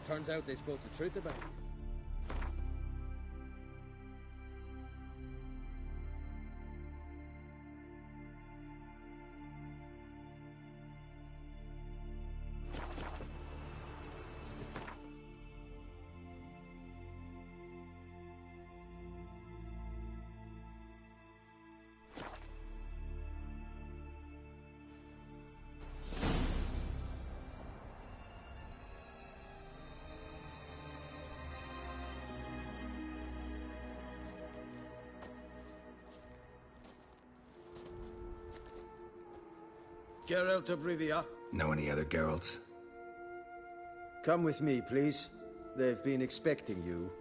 Turns out they spoke the truth about me. Geralt of Rivia. Know any other Geralts? Come with me, please. They've been expecting you.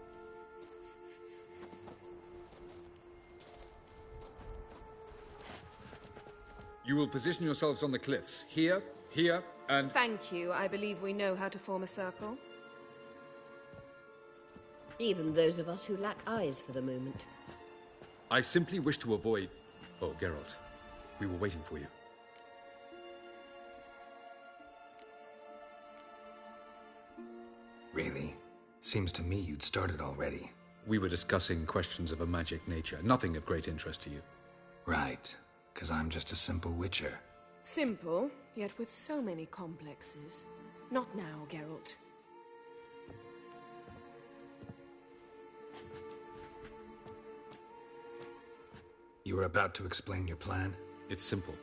You will position yourselves on the cliffs. Here, here, and... Thank you. I believe we know how to form a circle. Even those of us who lack eyes for the moment. I simply wish to avoid... Oh, Geralt. We were waiting for you. Really? Seems to me you'd started already. We were discussing questions of a magic nature, nothing of great interest to you. Right, because I'm just a simple witcher. Simple, yet with so many complexes. Not now, Geralt. You were about to explain your plan? It's simple,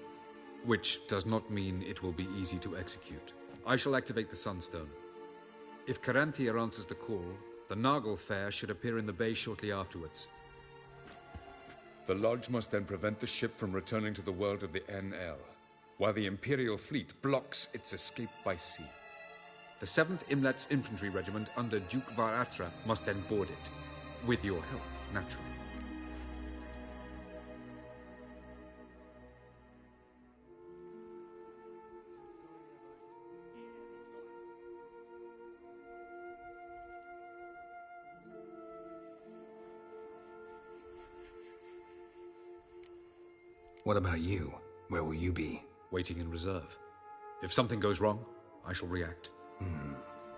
which does not mean it will be easy to execute. I shall activate the Sunstone. If Caranthir answers the call, the Naglfar should appear in the bay shortly afterwards. The Lodge must then prevent the ship from returning to the world of the NL, while the Imperial fleet blocks its escape by sea. The 7th Imlet's infantry regiment under Duke Varatra must then board it, with your help, naturally. What about you? Where will you be? Waiting in reserve. If something goes wrong, I shall react.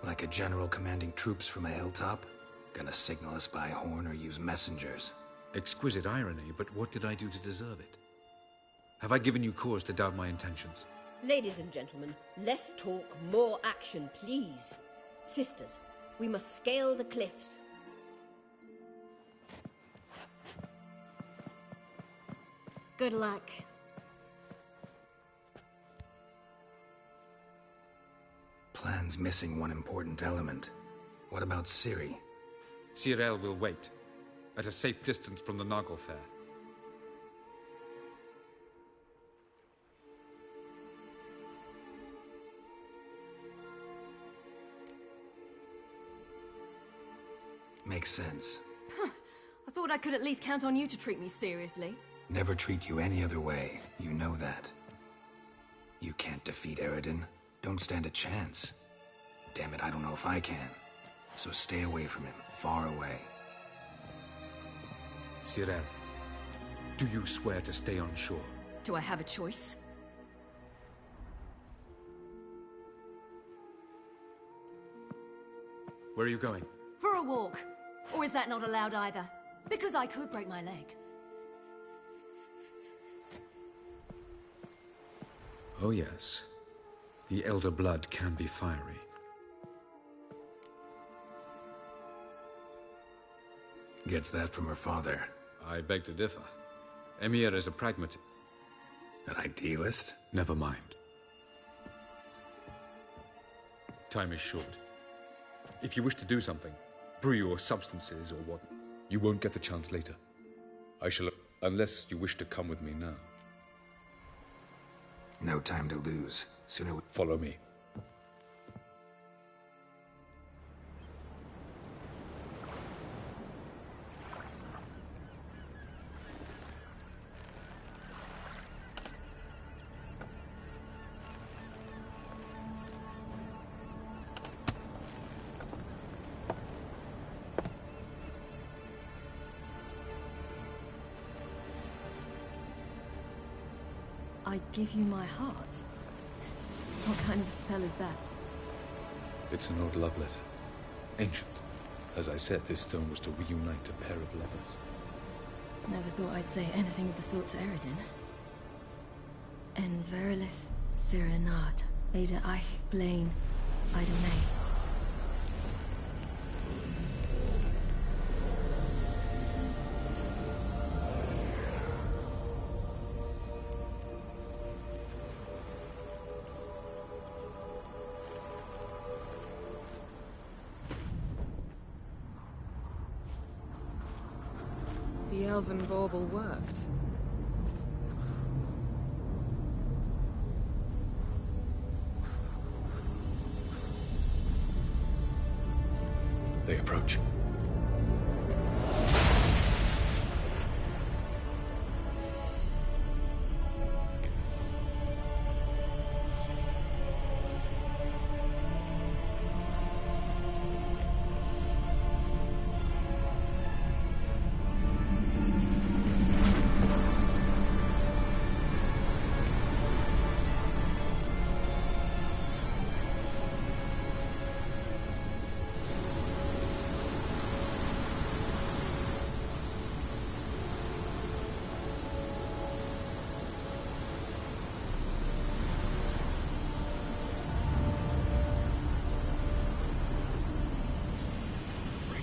Like a general commanding troops from a hilltop? Gonna signal us by horn or use messengers? Exquisite irony, but what did I do to deserve it? Have I given you cause to doubt my intentions? Ladies and gentlemen, less talk, more action, please. Sisters, we must scale the cliffs. Good luck. Plan's missing one important element. What about Ciri? Cyril will wait, at a safe distance from the Naglfar. Makes sense. I thought I could at least count on you to treat me seriously. Never treat you any other way. You know that. You can't defeat Eredin. Don't stand a chance. Damn it, I don't know if I can. So stay away from him. Far away. Cyril, do you swear to stay on shore? Do I have a choice? Where are you going? For a walk. Or is that not allowed either? Because I could break my leg. Oh yes. The elder blood can be fiery. Gets that from her father. I beg to differ. Emir is a pragmatist. An idealist? Never mind. Time is short. If you wish to do something, brew your substances or what, you won't get the chance later. I shall, unless you wish to come with me now. No time to lose. Sooner we... Follow me. I give you my heart? What kind of spell is that? It's an old love letter. ancient. As I said, this stone was to reunite a pair of lovers. Never thought I'd say anything of the sort to Eredin. En verilith Sirenad, Ada Eich Blaine, Ida May. The elven bauble worked. They approach.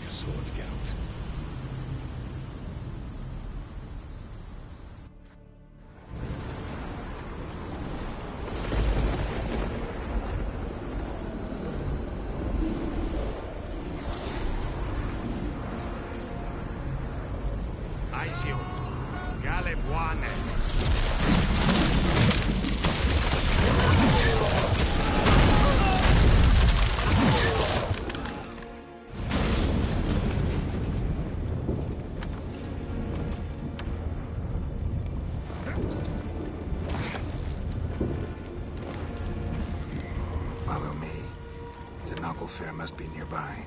Sword, Geralt. Aisio, Galebuanes. Follow me. The Naglfar must be nearby.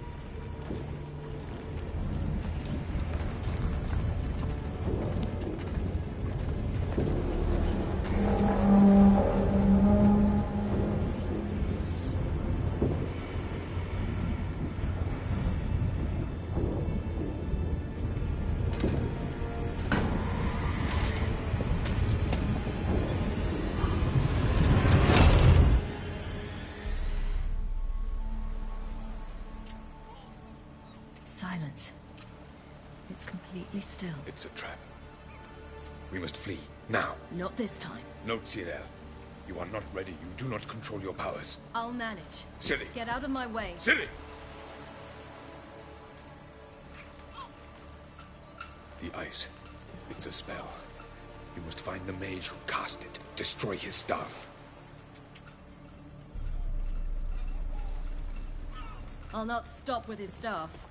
Silence. It's completely still. It's a trap. We must flee, now. Not this time. Note, Cyril. You are not ready. You do not control your powers. I'll manage. Ciri! Get out of my way. Ciri! The ice. It's a spell. You must find the mage who cast it. Destroy his staff. I'll not stop with his staff.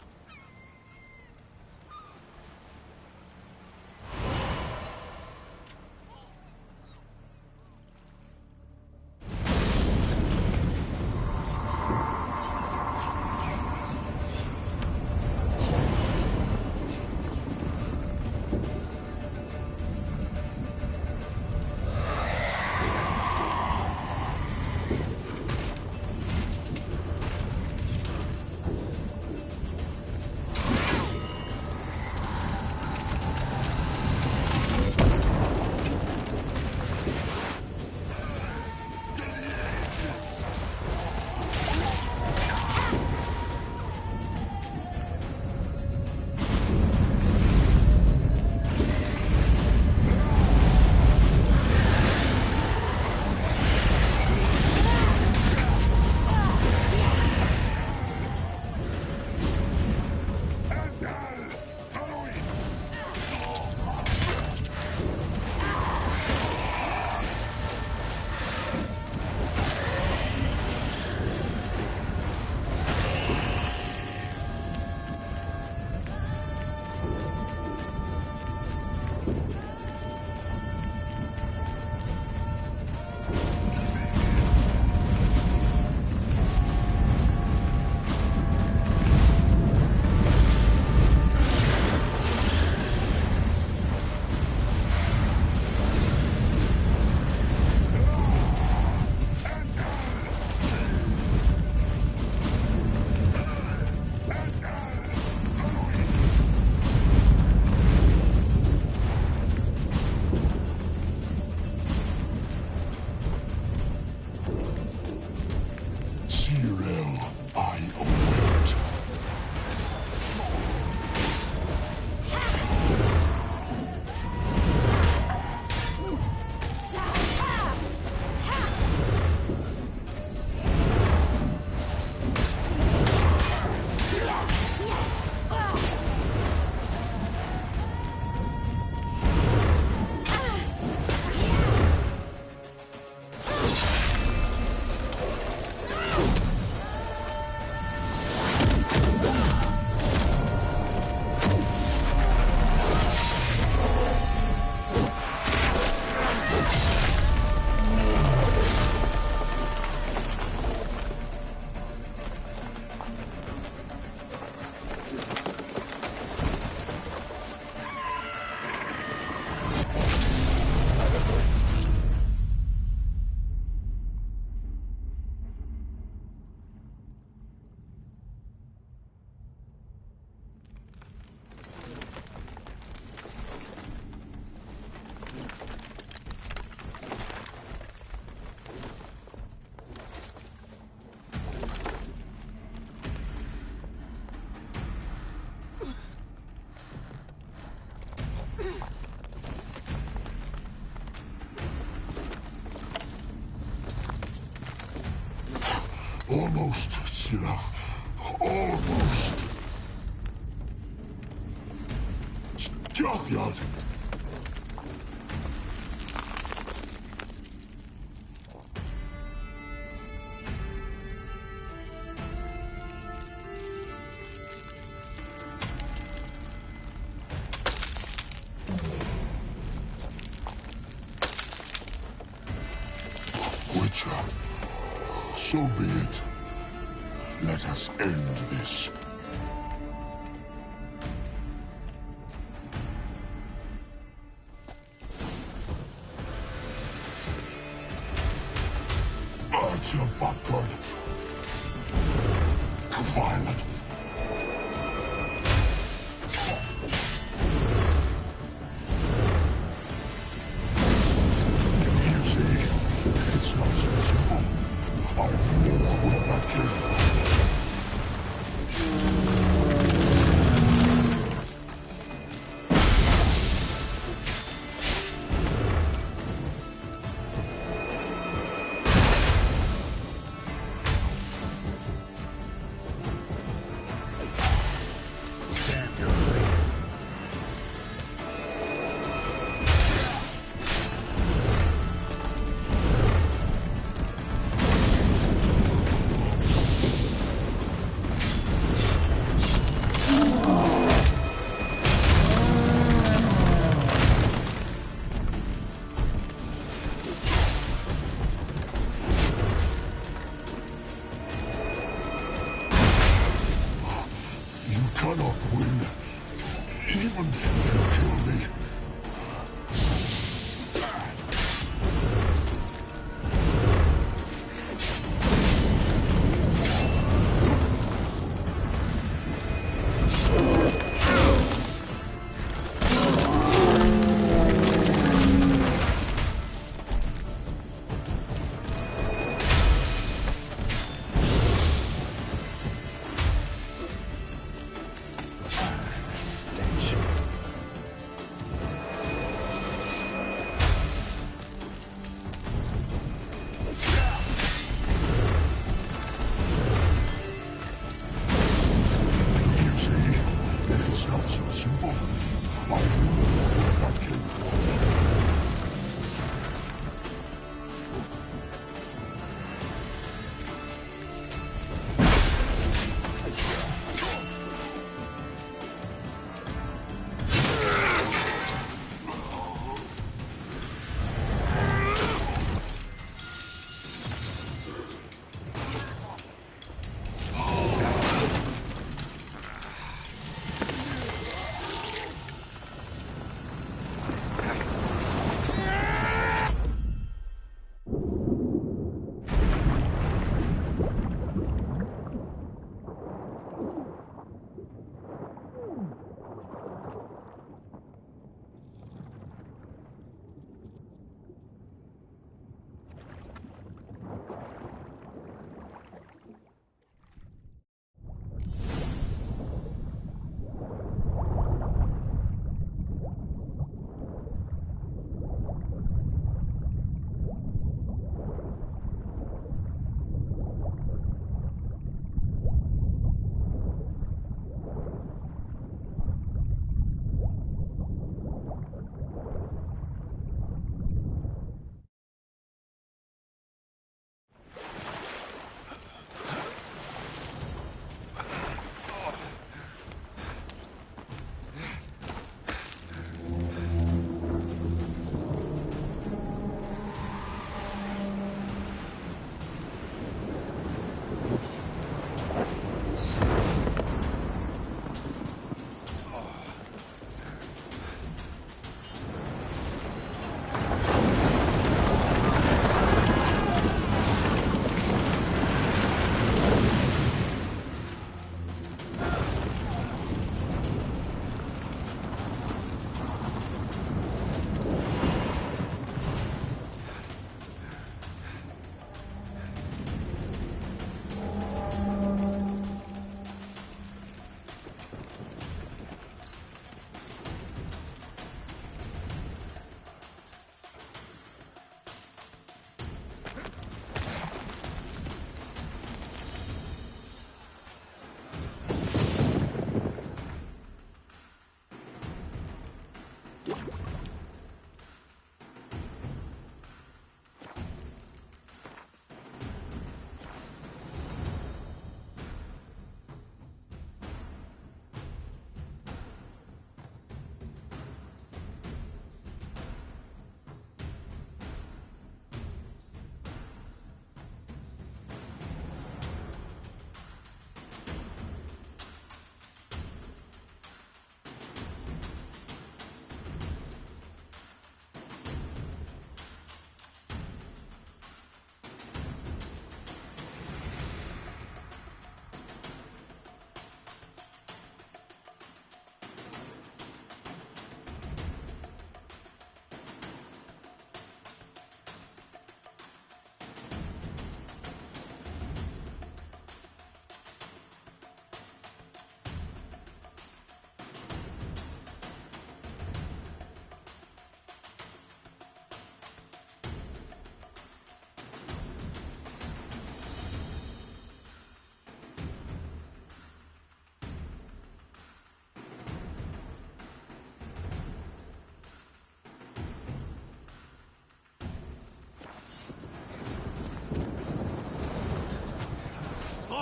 Almost, Sila. Almost. Caranthir! Witcher, so be it. Let us end this. Artefact. Violent. You see, it's not so simple. I'm more with that kid. Cannot win, even if you kill me.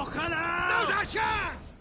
Ojalá! ¡Nos a chance!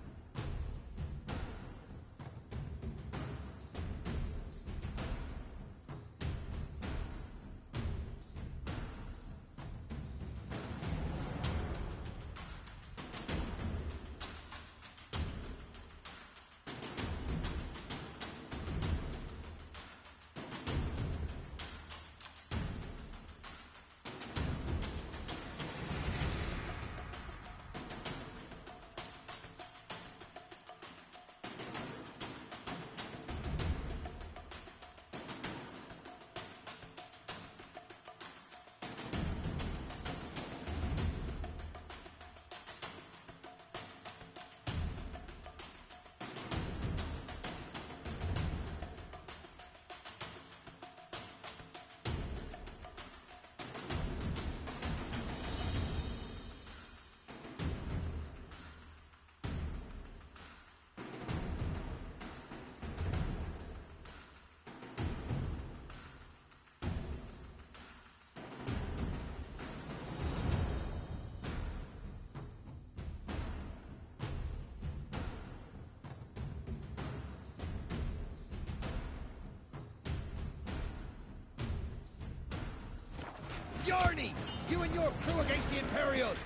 Yarny! You and your crew against the Imperials!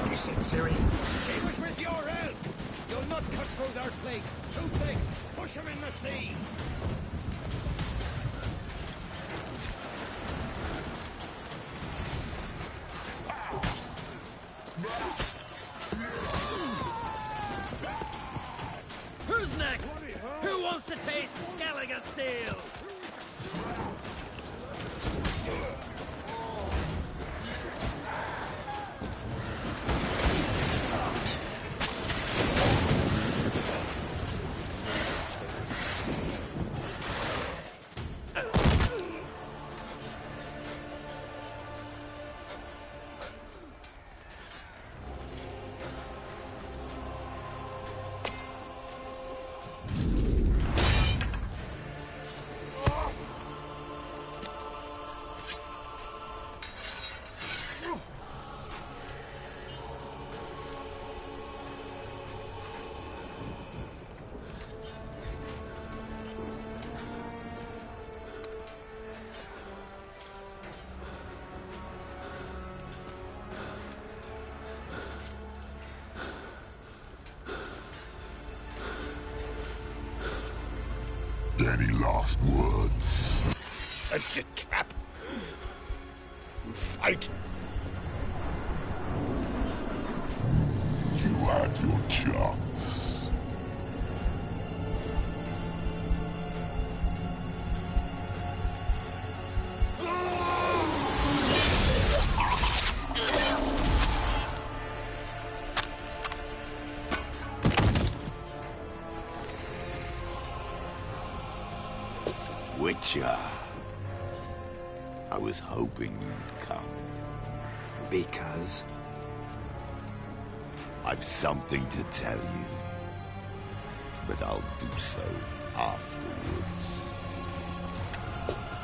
You said Siri? He was with your elf! You'll not cut through their place! Too thick! Push him in the sea! Who's next? Who wants to taste Skelliger steel? Any last words? Shut the trap! Fight! You had your chance. Witcher. I was hoping you'd come. Because? I've something to tell you. But I'll do so afterwards.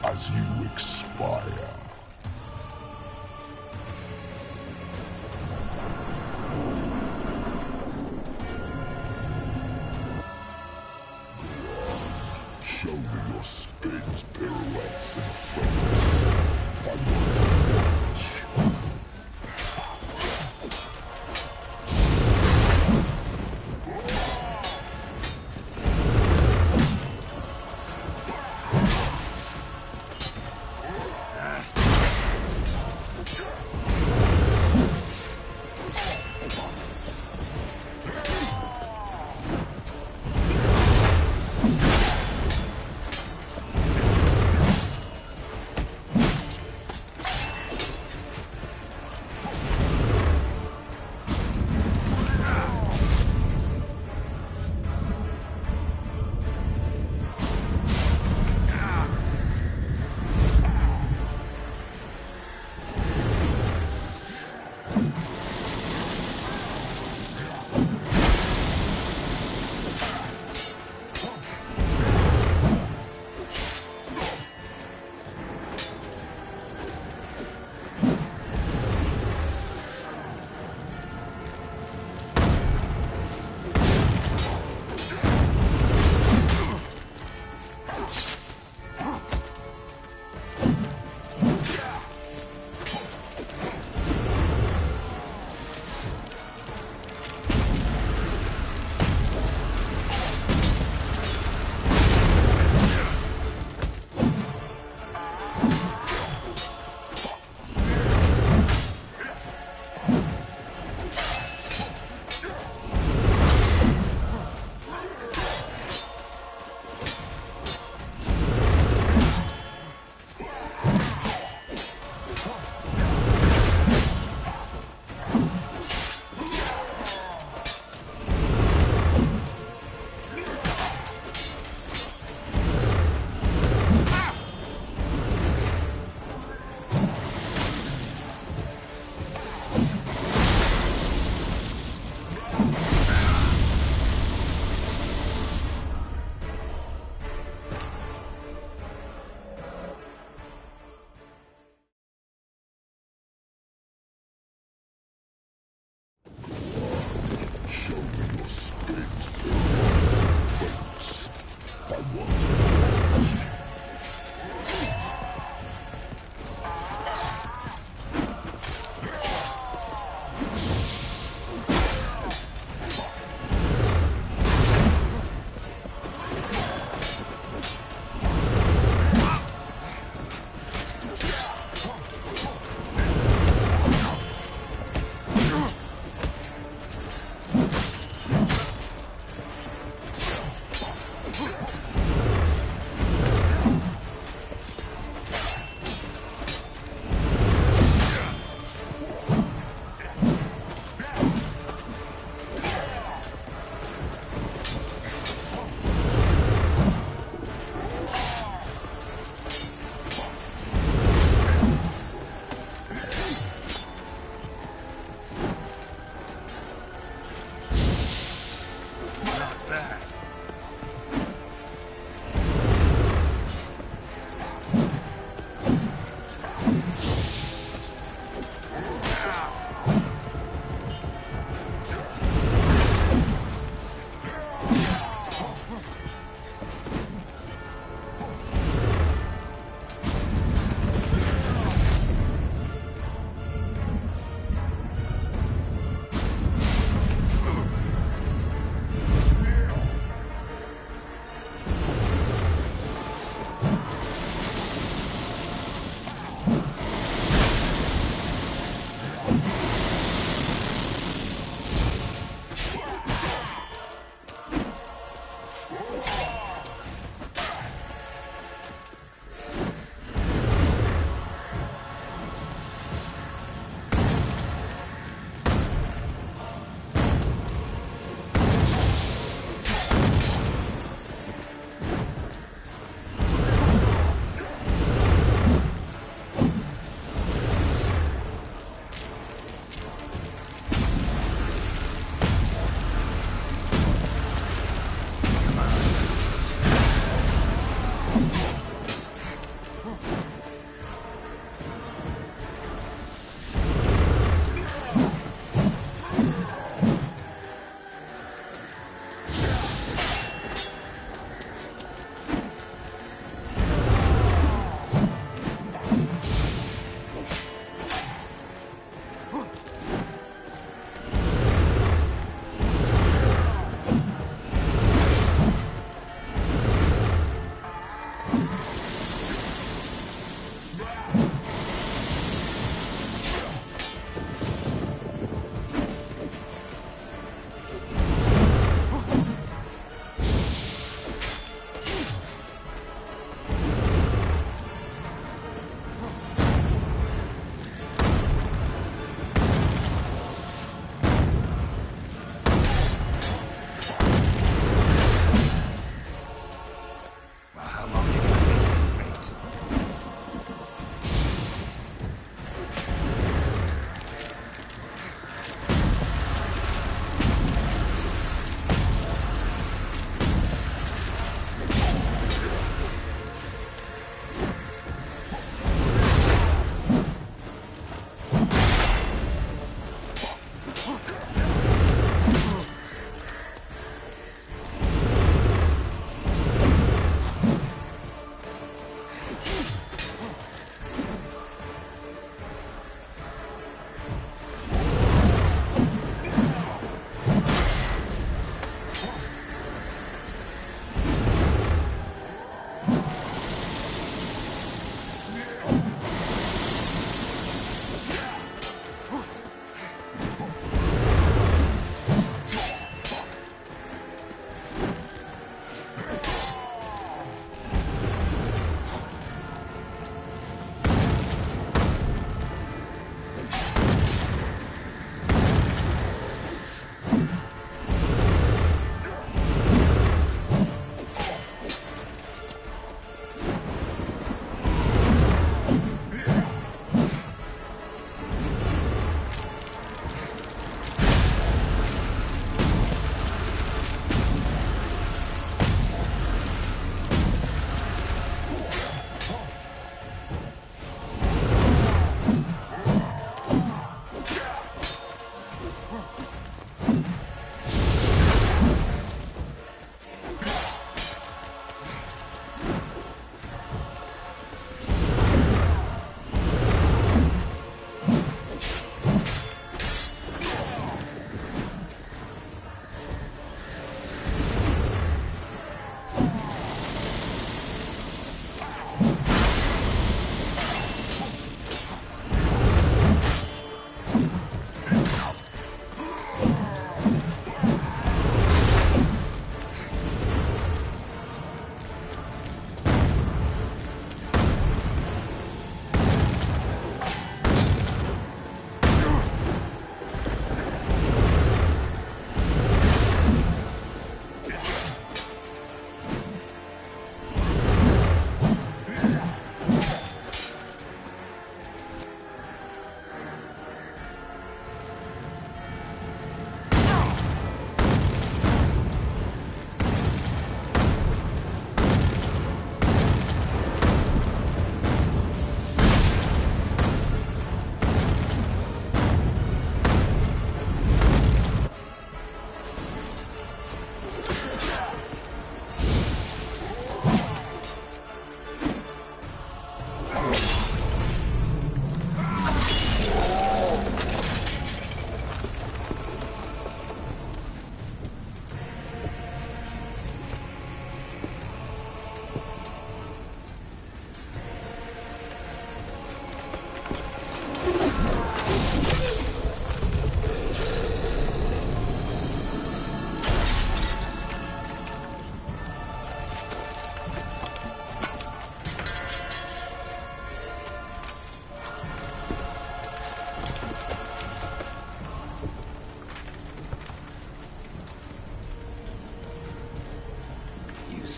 As you expire. Show me your spins, pirouettes, and fronts. I want to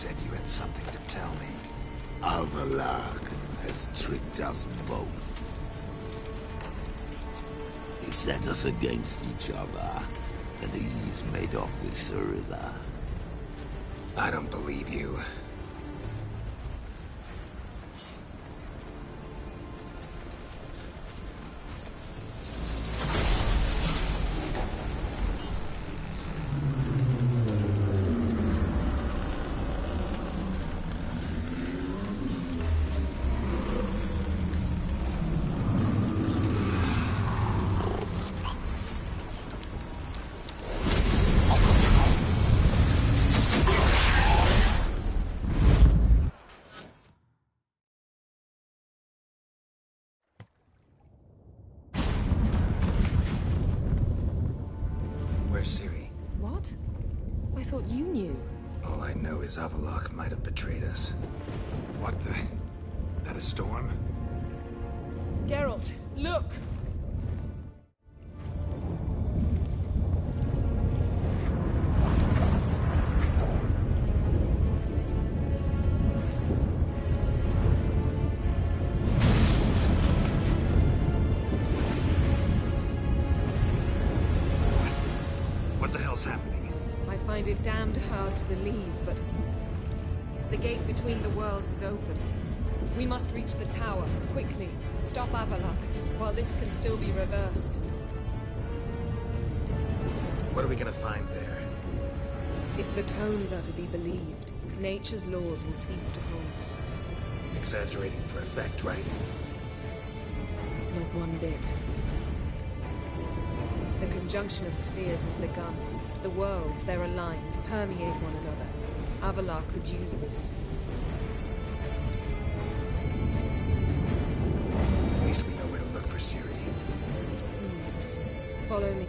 said you had something to tell me. Avalark has tricked us both. He set us against each other, and he's made off with Cirilla. I don't believe you. Where's Ciri? What? I thought you knew. All I know is Avallac'h might have betrayed us. What the? That a storm? Geralt, look! What the hell's happening? I find it damned hard to believe, but the gate between the worlds is open. We must reach the tower, quickly. Stop Avallac'h, while this can still be reversed. What are we gonna find there? If the tomes are to be believed, nature's laws will cease to hold. Exaggerating for effect, right? Not one bit. The conjunction of spheres has begun. The worlds, they're aligned, permeate one another. Avallac'h could use this. At least we know where to look for Ciri. Follow me.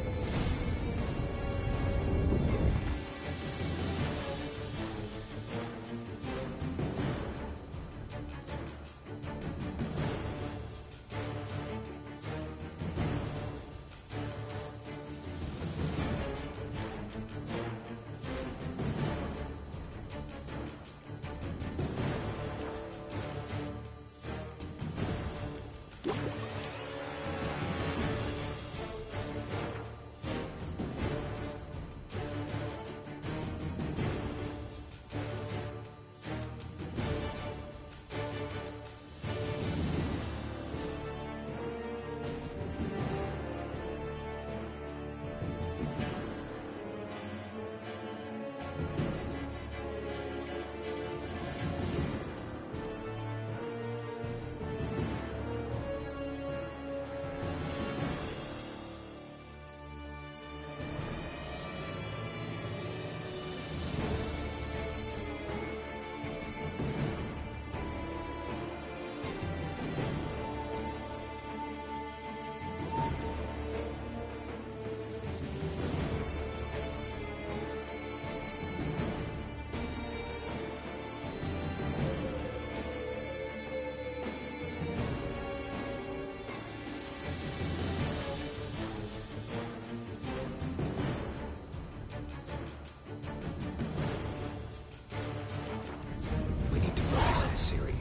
Ciri.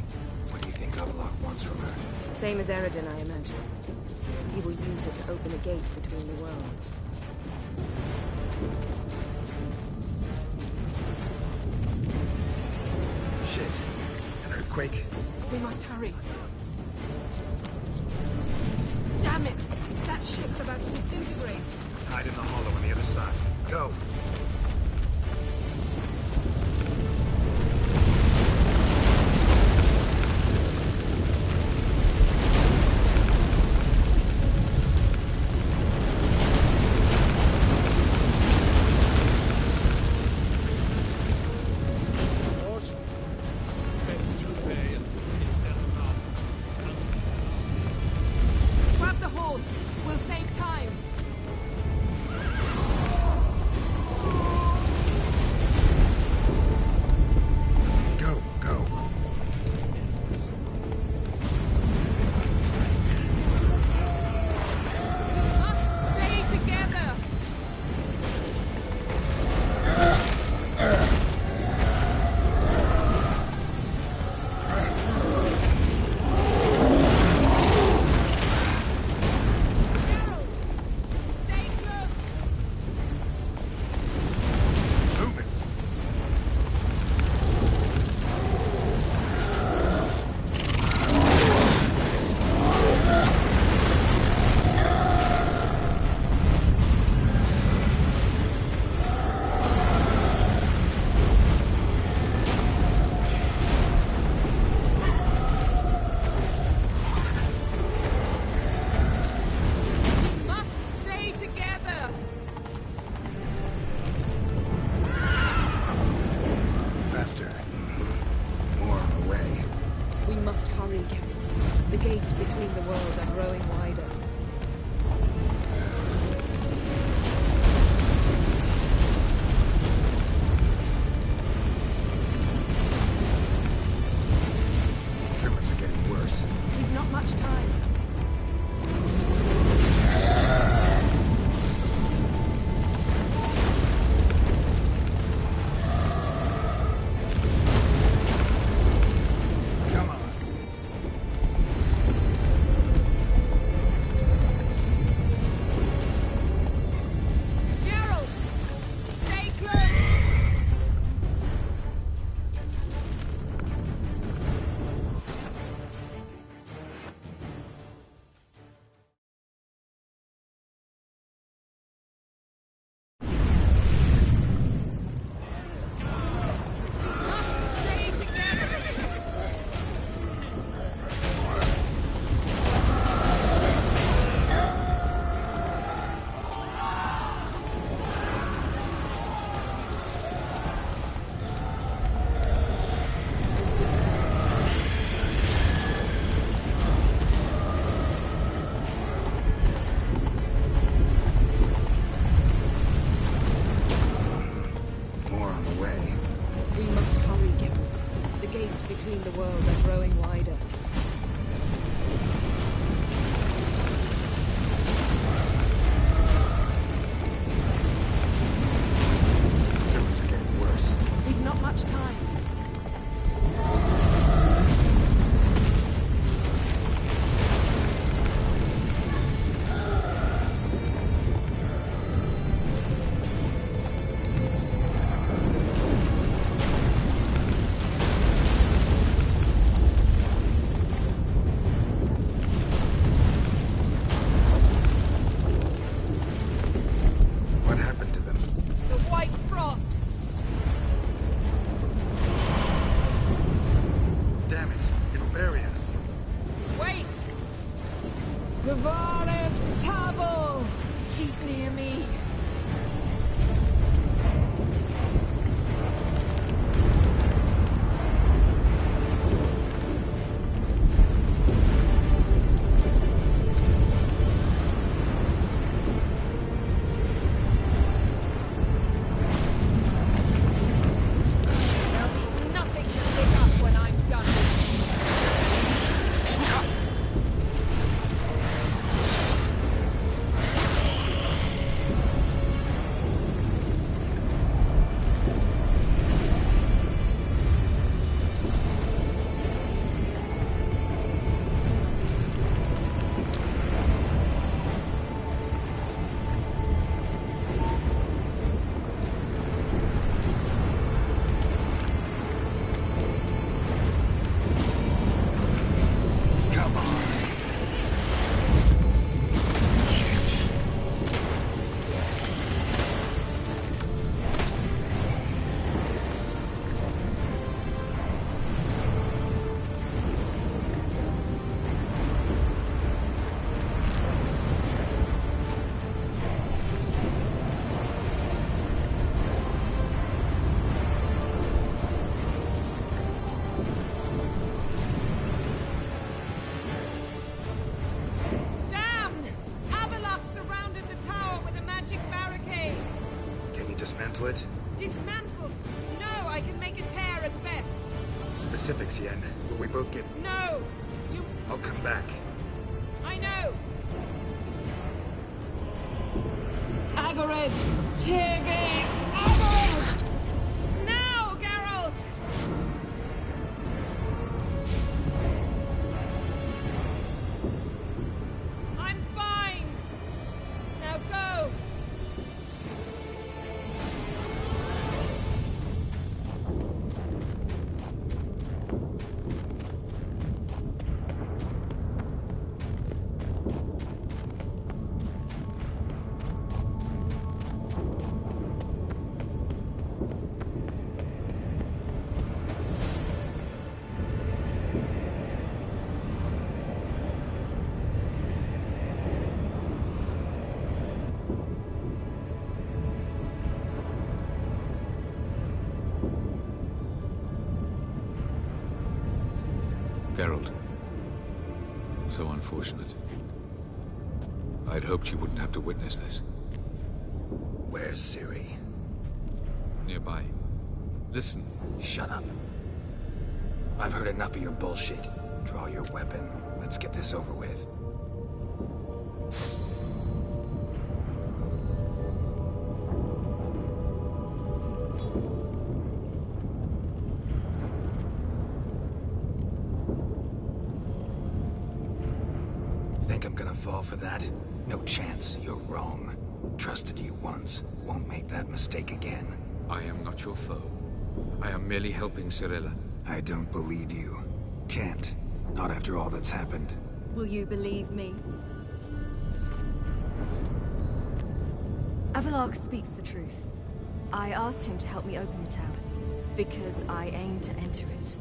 What do you think Avallac'h wants from her? Same as Eredin, I imagine. He will use it to open a gate between the worlds. Shit. An earthquake? We must hurry. Damn it! That ship's about to disintegrate. Hide in the hollow on the other side. Go! Grab the horse. We'll save time. between the worlds are growing wider. Germans are getting worse. We've not much time. What happened to them? The White Frost! Damn it, it'll bury us. Wait! Gavaris Tabel! Keep near me. There'll be nothing to pick up when I'm done. Come on. Damn! Avalok surrounded the tower with a magic barricade. Can you dismantle it? Dismantle? No, I can make a tear at best. Specifics, Yen. Will we both get... No! You... I'll come back. I know! Agares! Tiggy! Agares! Now, Geralt! I'm fine! Now go! Geralt. So unfortunate. I'd hoped you wouldn't have to witness this. Where's Ciri? Nearby. Listen. Shut up. I've heard enough of your bullshit. Draw your weapon. Let's get this over with. Think I'm gonna fall for that? No chance. You're wrong. Trusted you once. Won't make that mistake again. I am not your foe. I am merely helping Cirilla. I don't believe you. Can't. Not after all that's happened. Will you believe me? Avalok speaks the truth. I asked him to help me open the tower, because I aim to enter it.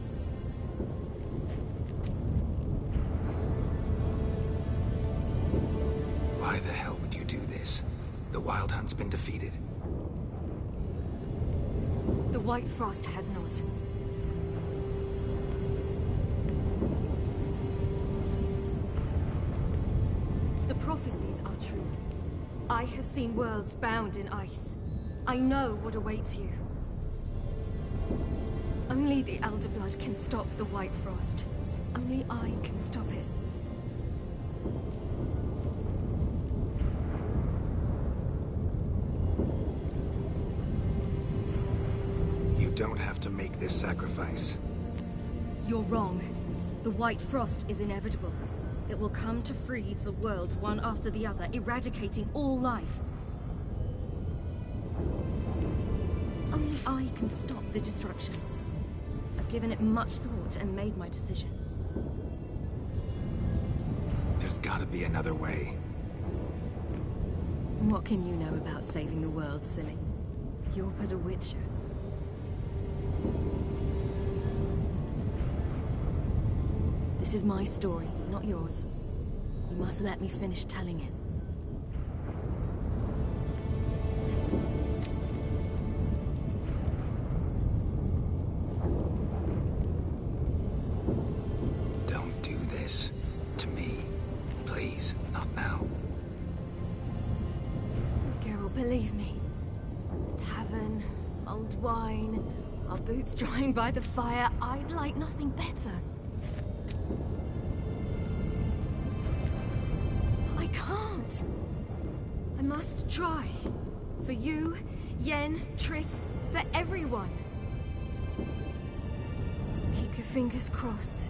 Why the hell would you do this? The Wild Hunt's been defeated. The White Frost has not. The prophecies are true. I have seen worlds bound in ice. I know what awaits you. Only the Elder Blood can stop the White Frost. Only I can stop it. You don't have to make this sacrifice. You're wrong. The White Frost is inevitable. It will come to freeze the worlds one after the other, eradicating all life. Only I can stop the destruction. I've given it much thought and made my decision. There's gotta be another way. What can you know about saving the world, silly? You're but a witcher. This is my story, not yours. You must let me finish telling it. Don't do this to me. Please, not now. Geralt, believe me. A tavern, old wine, our boots drying by the fire. I'd like nothing better. I can't. I must try. For you, Yen, Triss, for everyone. Keep your fingers crossed.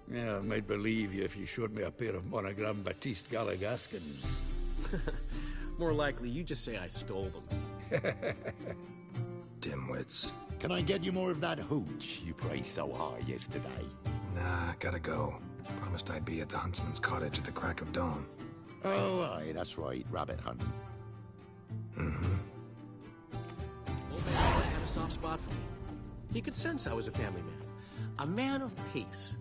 Yeah, I might believe you if you showed me a pair of monogram Batiste Galligaskins. More likely, you just say I stole them. Dimwits. Can I get you more of that hooch you praised so high yesterday? Nah, gotta go. Promised I'd be at the huntsman's cottage at the crack of dawn. Oh, aye, that's right, rabbit hunting. Mm-hmm. Old man always had a soft spot for me. He could sense I was a family man. A man of peace.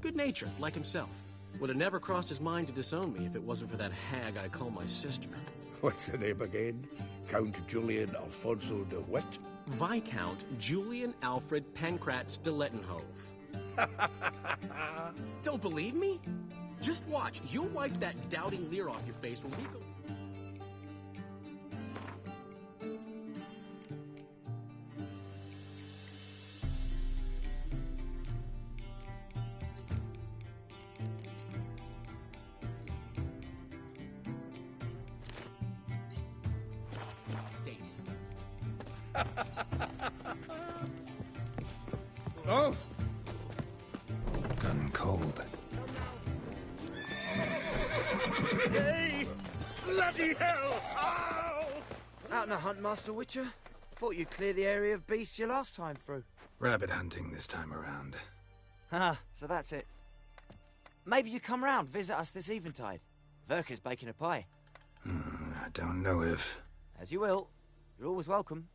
Good-natured, like himself. Would have never crossed his mind to disown me if it wasn't for that hag I call my sister. What's the name again? Count Julian Alfonso de Witt? Viscount Julian Alfred Pancrat Stilettenhove. Don't believe me? Just watch. You'll wipe that doubting leer off your face when we go... States. Oh! Gun cold. Hey! Bloody hell! Ow! Out on a hunt, Master Witcher? Thought you'd clear the area of beasts your last time through. Rabbit hunting this time around. Ah, so that's it. Maybe you come round, visit us this eventide. Verka's baking a pie. I don't know if... As you will. You're always welcome.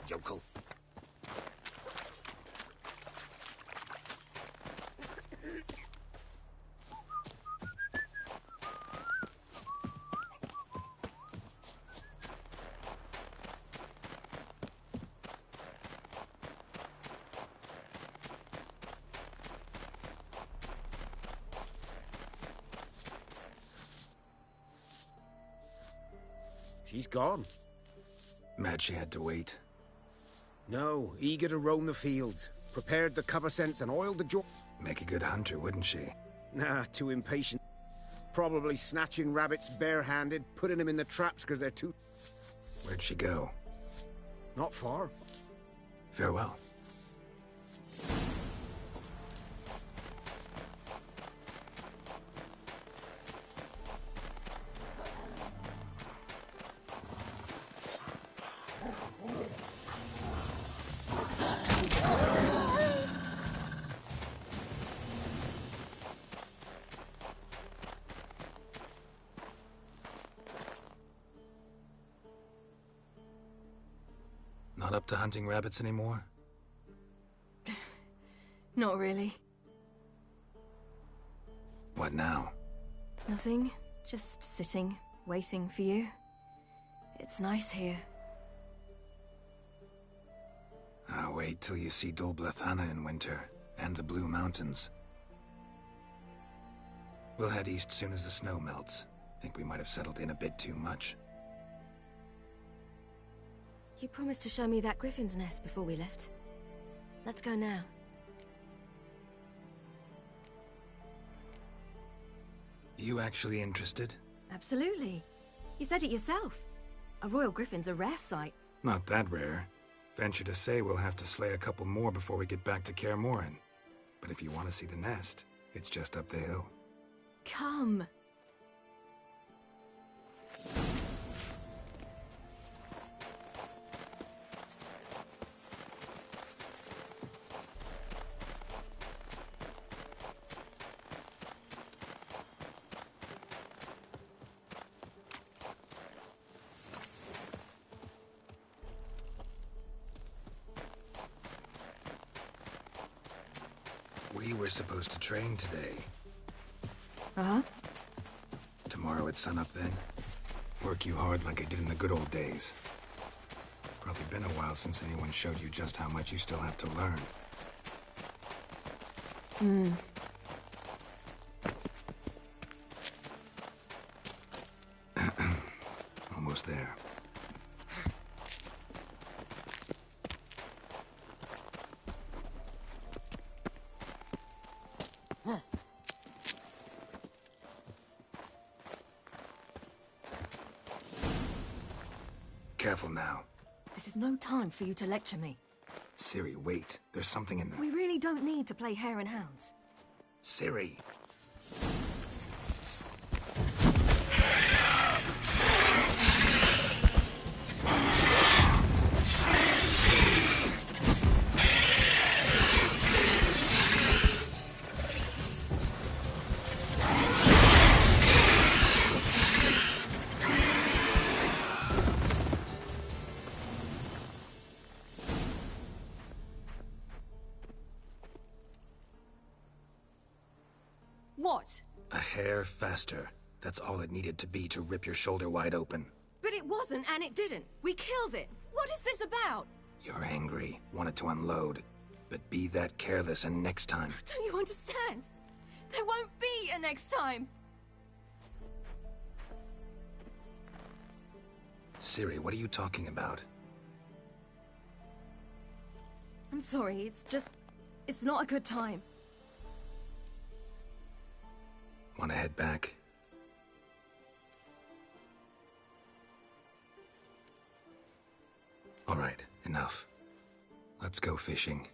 Yokel. She's gone. Mad she had to wait. No, eager to roam the fields. Prepared the cover scents and oiled the jaw. Make a good hunter, wouldn't she? Nah, too impatient. Probably snatching rabbits barehanded, putting them in the traps because they're too... Where'd she go? Not far. Farewell. Not up to hunting rabbits anymore? Not really. What now? Nothing. Just sitting, waiting for you. It's nice here. I'll wait till you see Dol Blethana in winter, and the Blue Mountains. We'll head east soon as the snow melts. Think we might have settled in a bit too much. You promised to show me that griffin's nest before we left. Let's go now. You actually interested? Absolutely. You said it yourself. A royal griffin's a rare sight. Not that rare. Venture to say we'll have to slay a couple more before we get back to Kaer Morhen. But if you want to see the nest, it's just up the hill. Come. We were supposed to train today. Uh-huh. Tomorrow at sunup then? Work you hard like I did in the good old days. Probably been a while since anyone showed you just how much you still have to learn. Hmm. almost there. Careful now. This is no time for you to lecture me. Ciri, wait. There's something in there. We really don't need to play hare and hounds. Ciri. What? A hair faster. That's all it needed to be to rip your shoulder wide open. But it wasn't, and it didn't. We killed it. What is this about? You're angry, wanted to unload. But be that careless and next time. Don't you understand? There won't be a next time. Ciri, what are you talking about? I'm sorry, it's not a good time. Want to head back? All right, enough. Let's go fishing.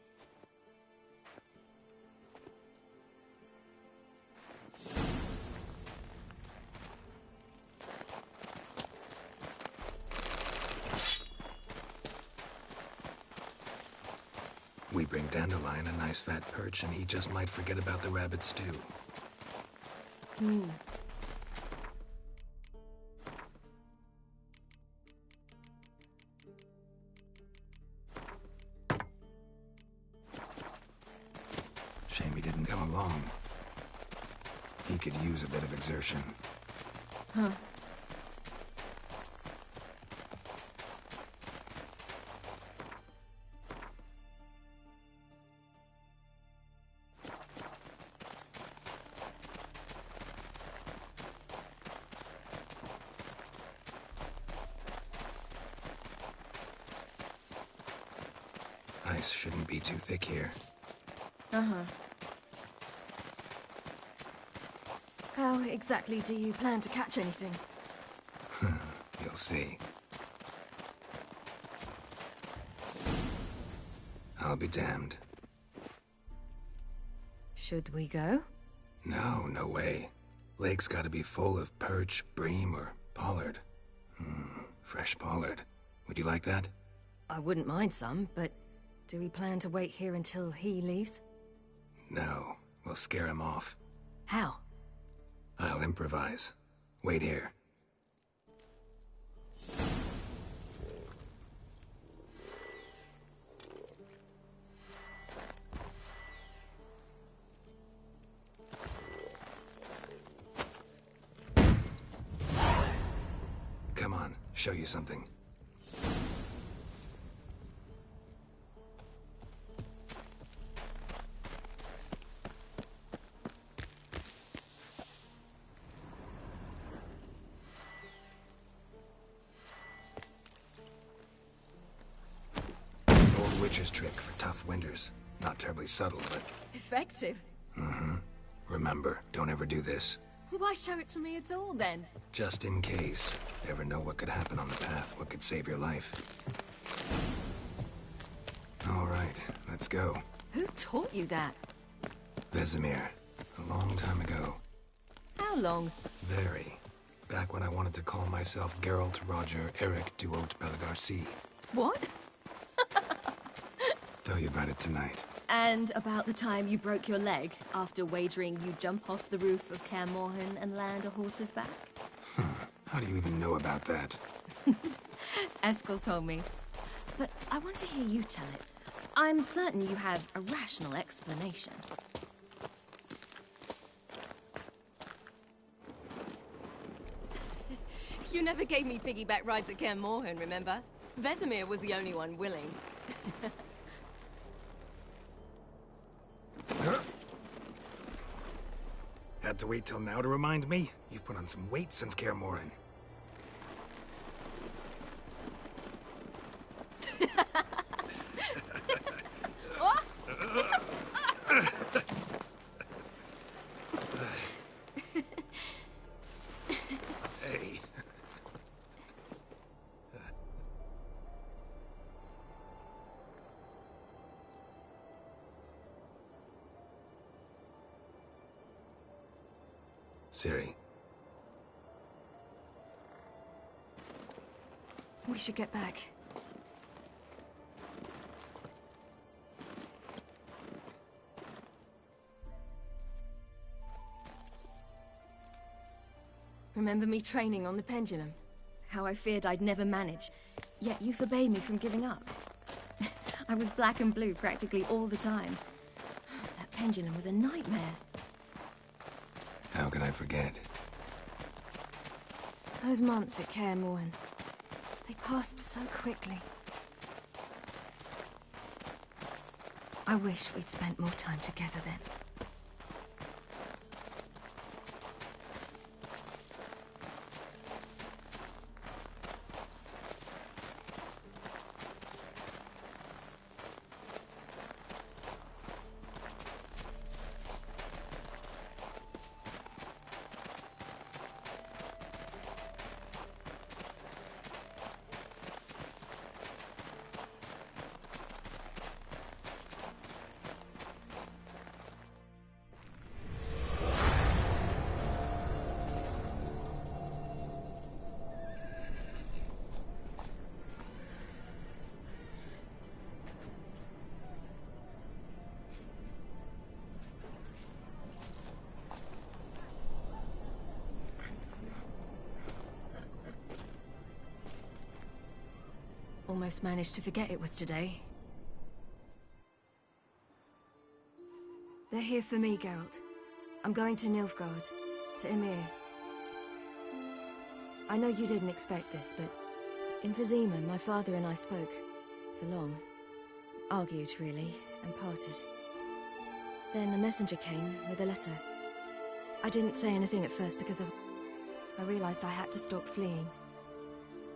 We bring Dandelion a nice fat perch, and he just might forget about the rabbit stew. Shame he didn't come along. He could use a bit of exertion. Huh. Ice shouldn't be too thick here. Uh-huh. How exactly do you plan to catch anything? You'll see. I'll be damned. Should we go? No, no way. Lake's gotta be full of perch, bream, or pollard. Fresh pollard. Would you like that? I wouldn't mind some, but do we plan to wait here until he leaves? No, we'll scare him off. How? I'll improvise. Wait here. Come on, show you something. Witch's trick for tough winters. Not terribly subtle, but... Effective? Remember, don't ever do this. Why show it to me at all, then? Just in case. Never know what could happen on the path, what could save your life. All right, let's go. Who taught you that? Vesemir. A long time ago. How long? Very. Back when I wanted to call myself Geralt Roger Eric Duot Bellegarcie. What? Tell you about it tonight. And about the time you broke your leg after wagering you'd jump off the roof of Caranthir and land a horse's back? How do you even know about that? Eskel told me. But I want to hear you tell it. I'm certain you have a rational explanation. You never gave me piggyback rides at Caranthir, remember? Vesemir was the only one willing. Had to wait till now to remind me? You've put on some weight since Caranthir. Hey. Ciri. We should get back. Remember me training on the pendulum? How I feared I'd never manage, yet you forbade me from giving up. I was black and blue practically all the time. That pendulum was a nightmare. How could I forget? Those months at Caranthir, they passed so quickly. I wish we'd spent more time together then. Almost managed to forget it was today. They're here for me, Geralt. I'm going to Nilfgaard, to Emir. I know you didn't expect this, but in Vizima, my father and I spoke. For long. Argued, really, and parted. Then a messenger came with a letter. I didn't say anything at first because I realized I had to stop fleeing.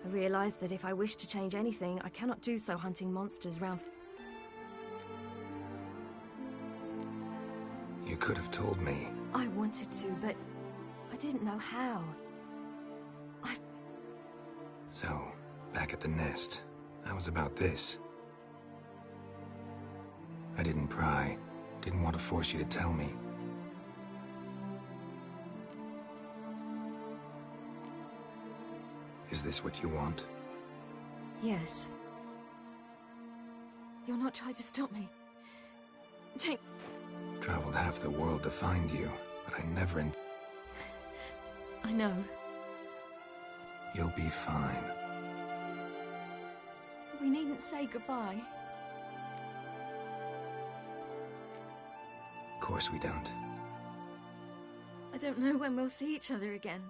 I realized that if I wish to change anything, I cannot do so hunting monsters round. You could have told me. I wanted to, but I didn't know how. So, back at the nest, I was about this. I didn't pry. Didn't want to force you to tell me. Is this what you want? Yes. You're not trying to stop me. Take... Traveled half the world to find you, but I never I know. You'll be fine. We needn't say goodbye. Of course we don't. I don't know when we'll see each other again.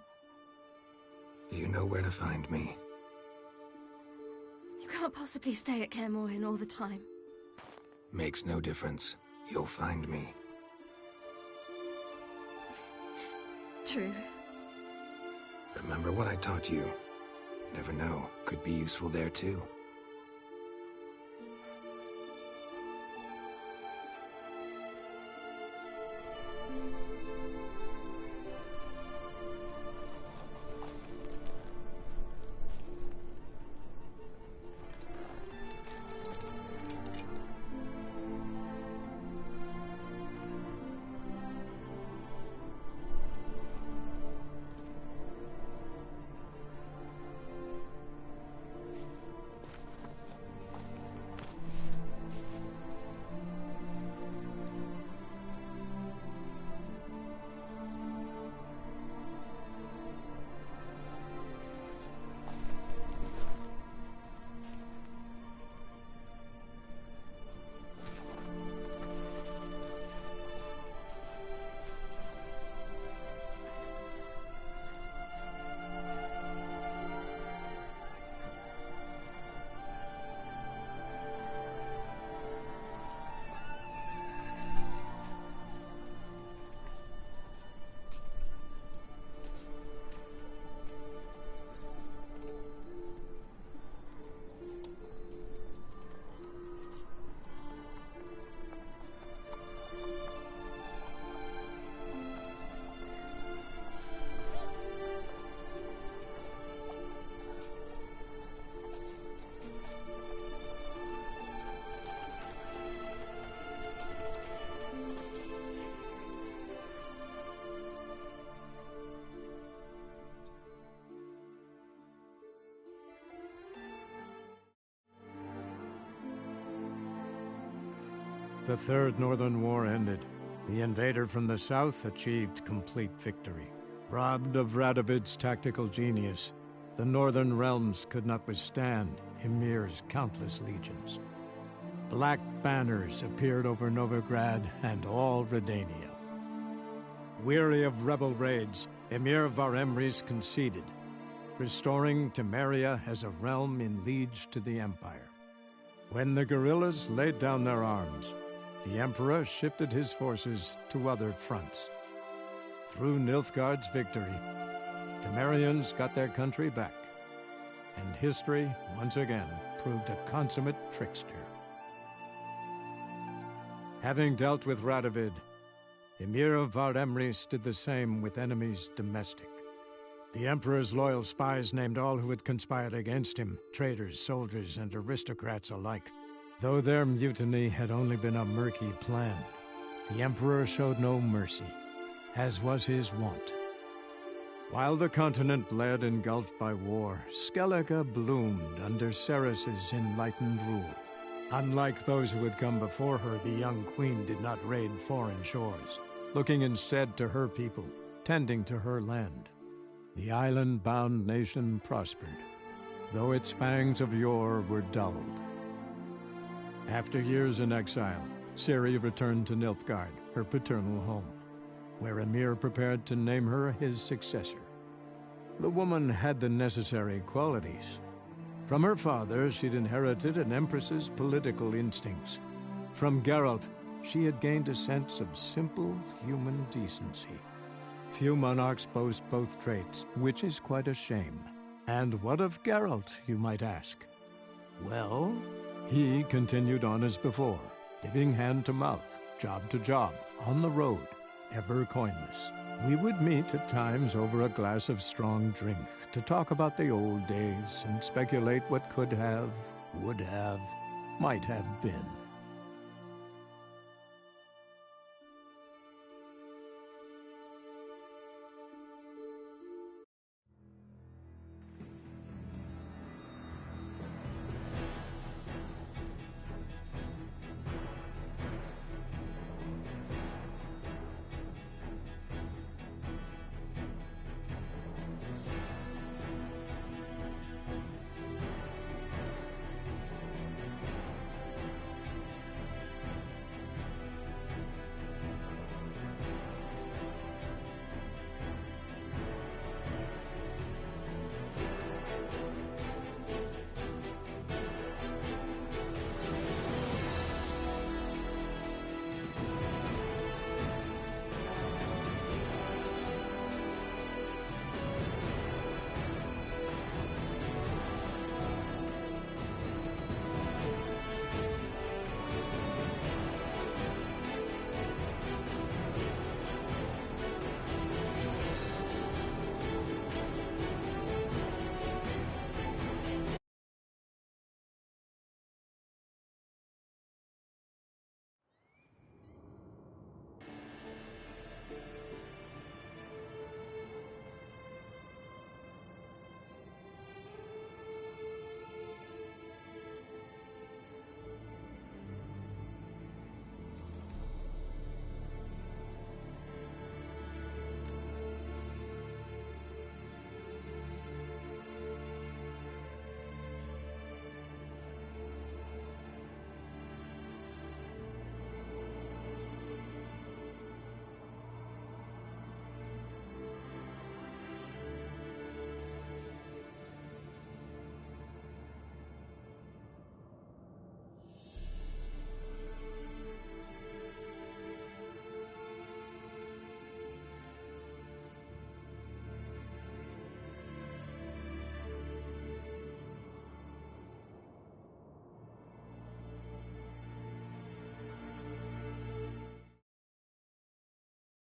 You know where to find me. You can't possibly stay at Caranthir all the time. Makes no difference. You'll find me. True. Remember what I taught you. Never know. Could be useful there too. The Third Northern War ended. The invader from the south achieved complete victory. Robbed of Radovid's tactical genius, the Northern Realms could not withstand Ymir's countless legions. Black banners appeared over Novigrad and all Redania. Weary of rebel raids, Emir Varemris conceded, restoring Temeria as a realm in liege to the Empire. When the guerrillas laid down their arms, the Emperor shifted his forces to other fronts. Through Nilfgaard's victory, Temerians got their country back, and history, once again, proved a consummate trickster. Having dealt with Radovid, Emir of Varemris did the same with enemies domestic. The Emperor's loyal spies named all who had conspired against him, traitors, soldiers, and aristocrats alike. Though their mutiny had only been a murky plan, the Emperor showed no mercy, as was his wont. While the continent bled engulfed by war, Skellige bloomed under Ceres's enlightened rule. Unlike those who had come before her, the young queen did not raid foreign shores, looking instead to her people, tending to her land. The island-bound nation prospered, though its fangs of yore were dulled. After years in exile, Ciri returned to Nilfgaard, her paternal home, where Emir prepared to name her his successor. The woman had the necessary qualities. From her father, she'd inherited an empress's political instincts. From Geralt, she had gained a sense of simple human decency. Few monarchs boast both traits, which is quite a shame. And what of Geralt, you might ask? Well, he continued on as before, living hand to mouth, job to job, on the road, ever coinless. We would meet at times over a glass of strong drink to talk about the old days and speculate what could have, would have, might have been.